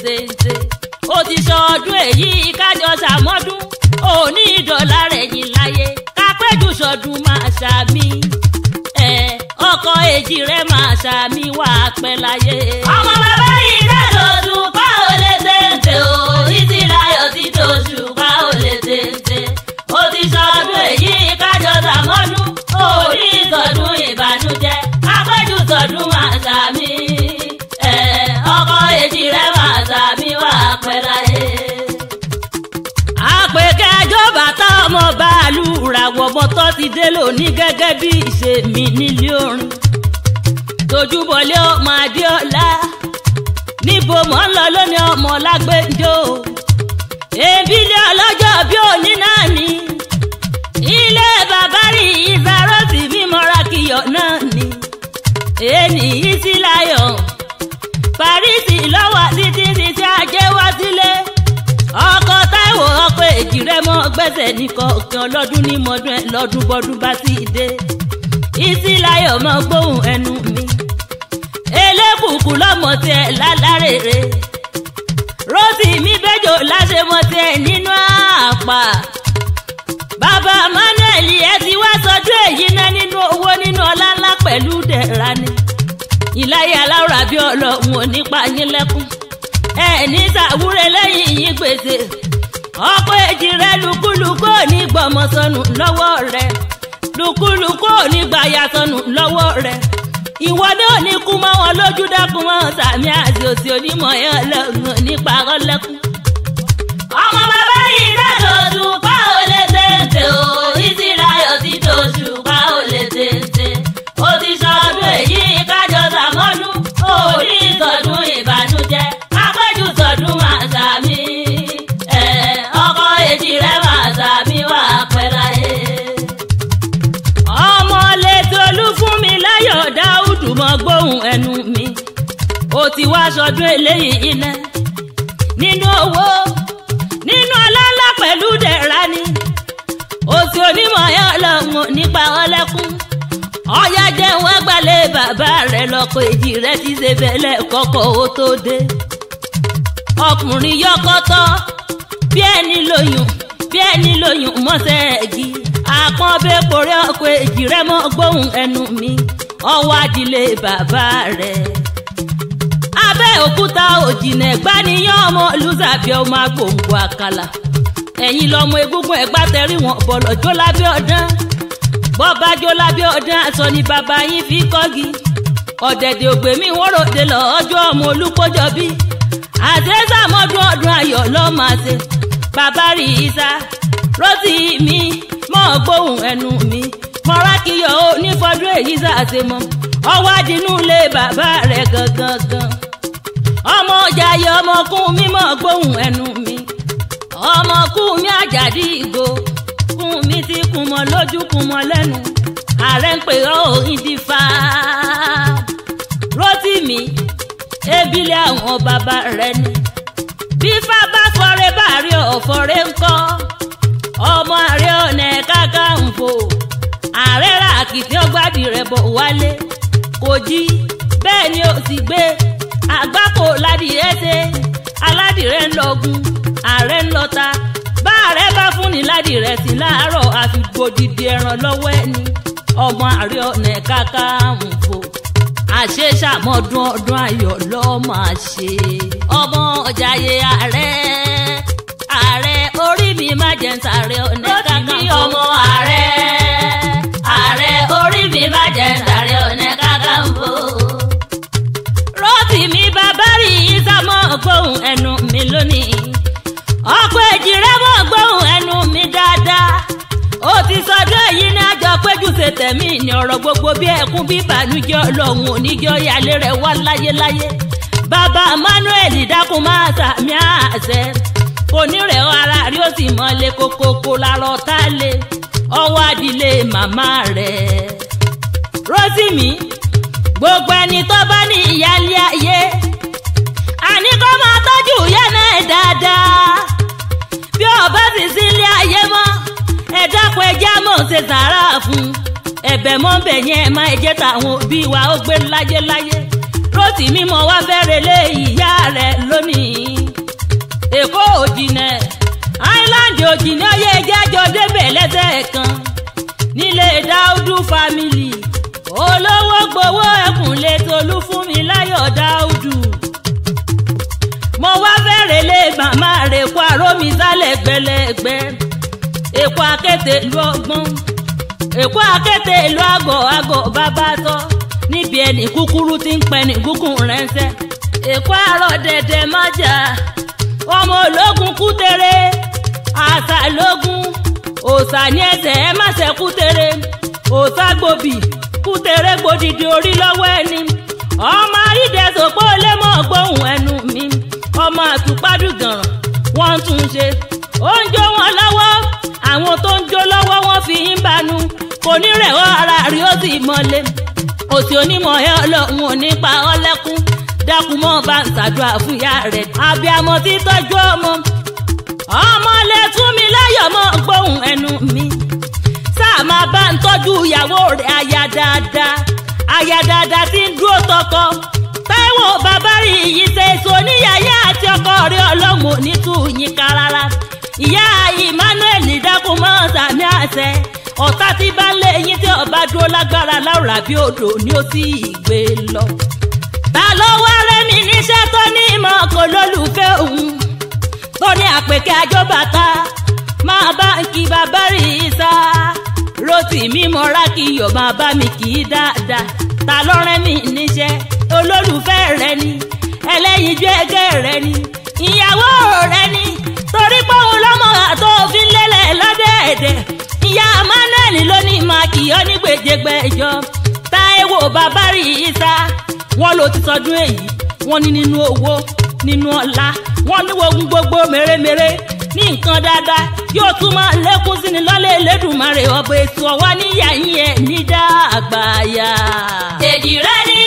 téńté. Ó ti ṣọdún èyí kájọ ṣàmọ́dún òní ìdọ̀là rẹ̀ yìí láyé kápẹ́jù ṣọdún máa ṣàmì ọkọ èjì rẹ̀ máa ṣàmì wà pẹ́ láyé. ọmọ bàbá yìí dàdọ̀dún pa ò lè téńté o títí láyọ̀ tí tóṣù pa ò lè téńté. Ó ti ṣọdún èyí kájọ ṣàmọ́dún òní ìṣọdún ìbànújẹ́ kápẹ́jù ṣọdún máa ṣàmì ọkọ èjì rẹ̀ máa ṣàmì wà pẹ́ láyé. àpèkẹ́ àjọba tá ọmọ bàálù ràwọ̀ mọ́tọ́ ti dé lónìí gẹ́gẹ́ bí ìṣe mi nílé orin. tójúbọlé ọmọ adéọlá níbo mọ́ ń lọ lónìí ọmọ lágbèjò. èbílẹ̀ ọlọ́jọ́ bí òní náà ni ilé bàbá rí ìsàrọ́sì mímọ́ra kìyọ̀ náà ni. èèní ìsìláyọ̀ Parísì lọ́wọ́ títí títí ajé wá sílé. ọkọ Táíwò ọkọ èjì rẹ̀ mọ́ gbẹ́sẹ̀ ní kọ̀ọ̀kan ọlọ́dún ní mọ́dún ẹ̀ lọ́dún bọ́dún bá sì dé. Ìsìláyọ̀ mọ́ gbóhùn ẹnu mi. elébùkù lọ́mọ tiẹ̀ lálárèrè. Rótìmí bẹ́jọ́ láṣẹ mọ́ tiẹ̀ nínú àpà. bàbá Manuel ẹ ti wá sọdún èyí náà nínú owó nínú ọlá ńlá pẹ̀lú dẹ̀ra ni. ìláyà aláwòrán àbí ọlọ́run ò nípa yín lẹ́kún. ní sàwúrẹ́ lẹ́yìn yín gbèsè. ọkọ èjì rẹ̀ lùkúlùkù ò ní gbọmọ sọnù lọ́wọ́ rẹ̀. lùkúlùkù ò ní gbàyà sọnù lọ́wọ́ rẹ̀. ìwọ náà ní kú mọ́ wọn lójú dákun wọn sàmì àti òsì onímọ̀ ẹ̀ ọlọ́run nípa ọlẹ́kùn. ọmọ bàbá yìí dàdọ̀dún pa ò lè téńté o Ìsìláyọ̀ tí tóṣù pa ò lè téńté. ó ti ṣọdún èyí kájọ ṣàmọ́dún òní ìṣọdún ìbànújẹ́ kápẹ́jù ṣọdún máa ṣàmì ọkọ èjì rẹ̀ máa ṣàmì wà pẹ́ láyé. ọmọ lẹ́tọ́ Olúfúnmi láyọ̀ Dáúdù mọ́ gbóhùn ẹnu mi. ó ti wá ṣọdún eléyìí iná nínú owó nínú ọlọ́lá pẹ̀lú dẹ̀ra ni. òsì onímọ̀ ẹ̀ ọlọ́run nípa ọlẹ́kùn. ọ̀yá jẹ́ wọ́n gbalẹ̀ bàbá rẹ̀ lọ́kọ̀ èjì rẹ̀ ti ṣe bẹ̀lẹ̀ kọ́kọ́ ó tó dé. ọkùnrin yọkọ́tọ́ bí ẹni lóyún mọ́sẹ̀ ẹ̀gì. àpọ́nbẹ́ porí ọkọ̀ èjì rẹ̀ mọ́ gbóhùn ẹnu mi. ọwọ́ adìlé bàbá rẹ̀. Abẹ́òkúta òjìnà Ẹ̀gbá níyàn ọmọ lùsàbí ọmọ agbóǹgbò àkàlà. ẹ̀yin lọ́mọ egúngún Ẹ̀gbá tẹ̀rí wọn bọ̀lọ̀ jó lábẹ́ ọdán. bọ́bá jó lábẹ́ ọdún aṣọ ni bàbá yín fi kọ́gi. ọ̀dẹ̀dẹ̀ ògbèmí wọ́n ròde lọ ọjọ́ ọmọ Olúkójọ bí. àṣẹ́sàmọ́dún ọdún ayọ̀ lọ́ máa ṣe. bàbá rí Ìsá Rótìmí mọ́ gbóhùn ẹnu mi. mọ́rákìyọ̀ ó ní fọdún èyí ṣàṣe mọ́. ọwọ́ adínú lé bàbá rẹ̀ gangan. ọmọ Jayé ọmọkùn mi mọ́ gbóhùn ẹnu mi. ọmọkùn mi Àjàdí Ìgbò kún mi ti kún mọ́ lójú kún mọ́ lẹ́nu. ààrẹ ń pè ọ́ ìdìfà. Rótìmí ebílẹ̀ àwọn bàbá rẹ̀ ni. bí fábá fọrẹ́ bá rí ọ̀fọ̀rẹ́ ńkọ́. ọmọ Ààrẹ Ọ̀nà Kakanfò. ààrẹ rà kìtì ọgbàdì rẹ̀ bọ̀ wálé. kò jí bẹ́ẹ̀ ni ó sì gbé. àgbákò ládìrẹ́ ṣe aládìrẹ́ ńlọgun ààrẹ ńlọta. bá ààrẹ bá fún ní ládìrẹ́ sí láàárọ̀ àfi gbòdìdì ẹran lọ́wọ́ ẹni. ọmọ Ààrẹ Ọ̀nà Kakanfò. àṣẹ ṣàmọ́dún ọdún ayọ̀ lọ́ máa ṣe. ọmọ Jayé ààrẹ orí mi má jẹ́ ń sàrẹ́ Ọ̀nà Kakanfò. ọmọ ààrẹ orí mi má jẹ́ ń sàrẹ́ Ọ̀nà Kakanfò. Rótìmí bàbá rí Ìsá mọ́ gbóhùn ẹnu mi lónìí. ọkọ èjì rẹ̀ mọ́ gbóhùn ẹnu mi dáadáa. ó ti sọdún èyí ní àjọ péjú ṣe tẹ̀mí ní ọ̀rọ̀ gbogbo bí ẹkún bí ìbànújẹ́ ọlọ́run oníjọ́ ìyálé rẹ̀ wá láyéláyé. bàbá Manuel dákun máa sàmì àṣẹ. onírẹ̀ ara rí ó sì mọ́lé kókókó lárọ̀ tá a lé. ọwọ́ adìlé màmá rẹ̀. Rótìmí gbogbo ẹni tó bá ní ìyálé ayé. àní kó máa tọ́jú ìyá náà dáadáa. bí ọba sì sí ilé ayé mọ́ ẹ dákun ẹjẹ́ àmọ́ ṣe sàárà fún. ẹ̀bẹ̀ mọ́ bẹ̀ yẹn ẹ má ẹjẹ́ tàwọn òbí wa ó gbé láyéláyé. Rótìmí mo wá fẹ́rẹ̀ lé ìyá rẹ̀ lónìí. Èkó òjìnà Island òjìnà yé jájọ débẹ̀ lẹ́sẹ̀ kan nílé Dáúdù family. Olówó gbowó ẹkùn lè tolú fún mi láyọ̀ Dáúdù. Mo wá fẹ́rẹ̀ lé màmá rẹ̀ kó àrómi sálẹ̀ gbẹlẹ́gbẹ́. Èkó akété ìlú ọgbọ́n. Èkó akété ìlú àgọ̀ bàbá tọ́. Níbi ẹni kúkúrú tí ń pẹ́ ní gúngùn rẹ́ńsẹ́. Èkó àárọ̀ dẹ̀dẹ̀ májà. Ọmọ ológun kútere. Àṣà lógún. Òòṣà ní ẹsẹ̀ ẹ má ṣe kútere. Òòṣà gbòbì. Kútere gbòdìdì orí lọ́wọ́ ẹni. Ọmọ àrídẹ̀sọ̀pọ̀ lé mọ́ gbóhùn ẹnu mi. Ọmọ àtùpádùgànràn wọ́n tún ṣe. Ó ń jó wọn lọ́wọ́. Àwọn tó ń jó lọ́wọ́ wọn fi ń banú. Kò ní rẹ̀wọ́ ara rí ó sì mọ́lé. Òsì onímọ̀ ẹ ọlọ́run ò ní pa ọ́ lẹ́kún. Dákun mọ́ bá ń ṣàdúrà fún ìyá rẹ̀. Abiyamọ tí tọ́jú ọmọ. Ọmọ lè tún mi láyọ̀ mọ́ gbóhùn ẹnu mi. Sáà máa bá ń tọ́jú ìyàwó rẹ̀ aya dáadáa. Aya dáadáa tí ń dúró tọkọ. Táíwò bàbá rí iyì ṣe èso níyàyà àti ọkọ rẹ̀ ọlọ́run ò ní tú yín ká rárá. Ìyá Emmanuel dákun mọ́ sàmì àṣẹ. Ọ̀tá tí bá ń lé yín tí ọba dúró lágbára láwùrà bí odò ni ó sì gbé lọ. Ta ló wá rẹ́mi níṣẹ́ tó ní ìmọ̀ kò lólùfẹ́ òun. Tó ní àpèkẹ́ àjọbàtà máa bá ń kí bàbá rí sá. Rótìmí mọ́ra kí yọ̀ máa bá mi kì í dáadáa. Ta ló rẹ́mi níṣẹ́ olólùfẹ́ rẹ ni. Ẹlẹ́yinjú ẹgẹ́ rẹ ni. Ìyàwó rẹ ni. Torí pé òun lọ́mọ àtọ́ òfin lélẹ̀ lọ́dẹ̀ẹ̀dẹ̀. Ìyá Emmanuel ló ní máa kì ọ́ ní gbèjègbèjọ. Táíwò bàbá rí sá. Wọ́n ló ti sọdún èyí. Wọ́n ní nínú owó nínú ọlá. Wọ́n ní ogun gbogbo mèremère ní nǹkan dáadáa. Yóò tún máa lékún sí ni lọ́lẹ̀ Elédùmarè ọba ètò ọ̀wá níyà yín ẹ̀ ní dàgbàyà. Èdì rẹ ní